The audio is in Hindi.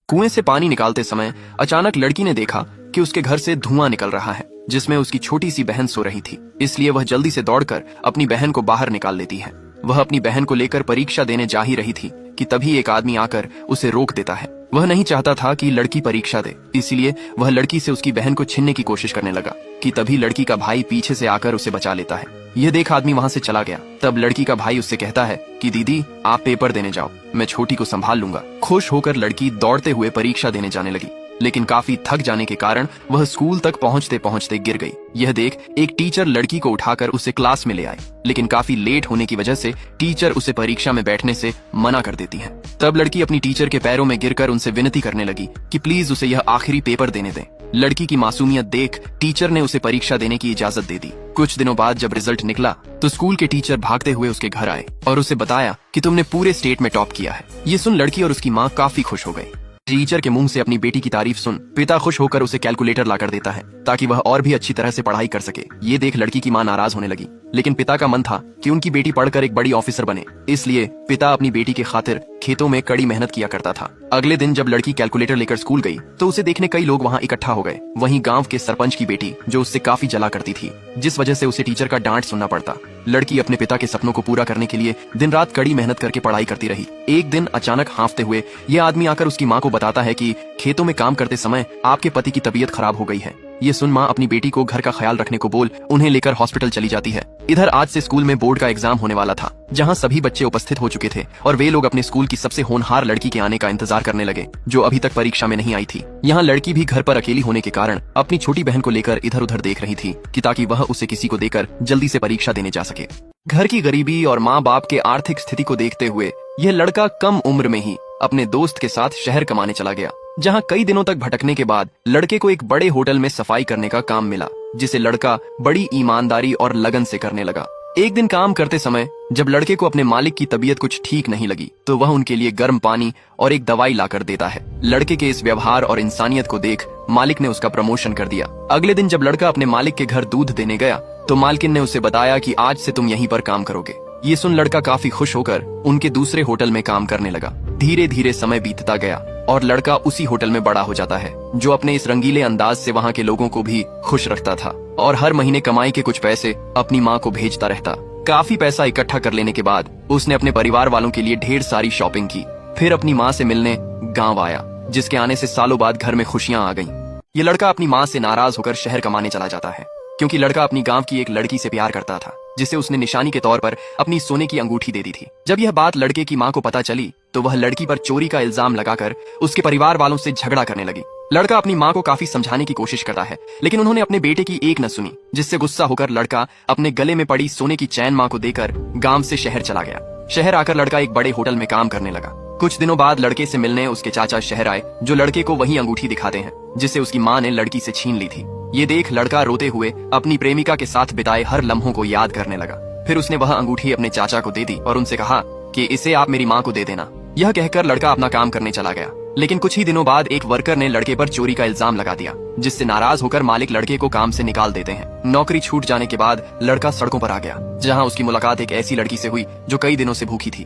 कुएं से पानी निकालते समय अचानक लड़की ने देखा कि उसके घर से धुआं निकल रहा है, जिसमें उसकी छोटी सी बहन सो रही थी। इसलिए वह जल्दी से दौड़कर अपनी बहन को बाहर निकाल लेती है। वह अपनी बहन को लेकर परीक्षा देने जा ही रही थी कि तभी एक आदमी आकर उसे रोक देता है। वह नहीं चाहता था कि लड़की परीक्षा दे, इसलिए वह लड़की से उसकी बहन को छीनने की कोशिश करने लगा कि तभी लड़की का भाई पीछे से आकर उसे बचा लेता है। यह देख आदमी वहां से चला गया। तब लड़की का भाई उससे कहता है कि दीदी आप पेपर देने जाओ, मैं छोटी को संभाल लूंगा। खुश होकर लड़की दौड़ते हुए परीक्षा देने जाने लगी, लेकिन काफी थक जाने के कारण वह स्कूल तक पहुंचते पहुंचते गिर गई। यह देख एक टीचर लड़की को उठाकर उसे क्लास में ले आए, लेकिन काफी लेट होने की वजह से टीचर उसे परीक्षा में बैठने से मना कर देती है। तब लड़की अपनी टीचर के पैरों में गिरकर उनसे विनती करने लगी कि प्लीज उसे यह आखिरी पेपर देने दें। लड़की की मासूमियत देख टीचर ने उसे परीक्षा देने की इजाजत दे दी। कुछ दिनों बाद जब रिजल्ट निकला तो स्कूल के टीचर भागते हुए उसके घर आए और उसे बताया कि तुमने पूरे स्टेट में टॉप किया है। ये सुन लड़की और उसकी माँ काफी खुश हो गई। टीचर के मुंह से अपनी बेटी की तारीफ सुन पिता खुश होकर उसे कैलकुलेटर लाकर देता है ताकि वह और भी अच्छी तरह से पढ़ाई कर सके। ये देख लड़की की मां नाराज होने लगी, लेकिन पिता का मन था कि उनकी बेटी पढ़कर एक बड़ी ऑफिसर बने, इसलिए पिता अपनी बेटी के खातिर खेतों में कड़ी मेहनत किया करता था। अगले दिन जब लड़की कैलकुलेटर लेकर स्कूल गई तो उसे देखने कई लोग वहाँ इकट्ठा हो गए। वहीं गांव के सरपंच की बेटी जो उससे काफी जला करती थी, जिस वजह से उसे टीचर का डांट सुनना पड़ता। लड़की अपने पिता के सपनों को पूरा करने के लिए दिन रात कड़ी मेहनत करके पढ़ाई करती रही। एक दिन अचानक हांफते हुए यह आदमी आकर उसकी माँ को बताता है कि खेतों में काम करते समय आपके पति की तबीयत खराब हो गई है। ये सुन माँ अपनी बेटी को घर का ख्याल रखने को बोल उन्हें लेकर हॉस्पिटल चली जाती है। इधर आज से स्कूल में बोर्ड का एग्जाम होने वाला था, जहाँ सभी बच्चे उपस्थित हो चुके थे और वे लोग अपने स्कूल की सबसे होनहार लड़की के आने का इंतजार करने लगे, जो अभी तक परीक्षा में नहीं आई थी। यहाँ लड़की भी घर पर अकेली होने के कारण अपनी छोटी बहन को लेकर इधर उधर देख रही थी कि ताकि वह उसे किसी को देकर जल्दी से परीक्षा देने जा सके। घर की गरीबी और माँ बाप के आर्थिक स्थिति को देखते हुए यह लड़का कम उम्र में ही अपने दोस्त के साथ शहर कमाने चला गया, जहाँ कई दिनों तक भटकने के बाद लड़के को एक बड़े होटल में सफाई करने का काम मिला, जिसे लड़का बड़ी ईमानदारी और लगन से करने लगा। एक दिन काम करते समय जब लड़के को अपने मालिक की तबीयत कुछ ठीक नहीं लगी तो वह उनके लिए गर्म पानी और एक दवाई लाकर देता है। लड़के के इस व्यवहार और इंसानियत को देख मालिक ने उसका प्रमोशन कर दिया। अगले दिन जब लड़का अपने मालिक के घर दूध देने गया तो मालकिन ने उसे बताया कि आज से तुम यहीं पर काम करोगे। ये सुन लड़का काफी खुश होकर उनके दूसरे होटल में काम करने लगा। धीरे धीरे समय बीतता गया और लड़का उसी होटल में बड़ा हो जाता है, जो अपने इस रंगीले अंदाज से वहाँ के लोगों को भी खुश रखता था और हर महीने कमाई के कुछ पैसे अपनी माँ को भेजता रहता। काफी पैसा इकट्ठा कर लेने के बाद उसने अपने परिवार वालों के लिए ढेर सारी शॉपिंग की। फिर अपनी माँ से मिलने गाँव आया, जिसके आने से सालों बाद घर में खुशियाँ आ गईं। ये लड़का अपनी माँ से नाराज होकर शहर कमाने चला जाता है, क्योंकि लड़का अपनी गांव की एक लड़की से प्यार करता था, जिसे उसने निशानी के तौर पर अपनी सोने की अंगूठी दे दी थी। जब यह बात लड़के की मां को पता चली तो वह लड़की पर चोरी का इल्जाम लगाकर उसके परिवार वालों से झगड़ा करने लगी। लड़का अपनी मां को काफी समझाने की कोशिश करता है, लेकिन उन्होंने अपने बेटे की एक न सुनी, जिससे गुस्सा होकर लड़का अपने गले में पड़ी सोने की चैन मां को देकर गांव से शहर चला गया। शहर आकर लड़का एक बड़े होटल में काम करने लगा। कुछ दिनों बाद लड़के से मिलने उसके चाचा शहर आए, जो लड़के को वही अंगूठी दिखाते हैं जिसे उसकी मां ने लड़की से छीन ली थी। ये देख लड़का रोते हुए अपनी प्रेमिका के साथ बिताए हर लम्हों को याद करने लगा। फिर उसने वह अंगूठी अपने चाचा को दे दी और उनसे कहा कि इसे आप मेरी मां को दे देना। यह कहकर लड़का अपना काम करने चला गया, लेकिन कुछ ही दिनों बाद एक वर्कर ने लड़के पर चोरी का इल्जाम लगा दिया, जिससे नाराज होकर मालिक लड़के को काम से निकाल देते हैं। नौकरी छूट जाने के बाद लड़का सड़कों पर आ गया, जहाँ उसकी मुलाकात एक ऐसी लड़की से हुई जो कई दिनों से भूखी थी।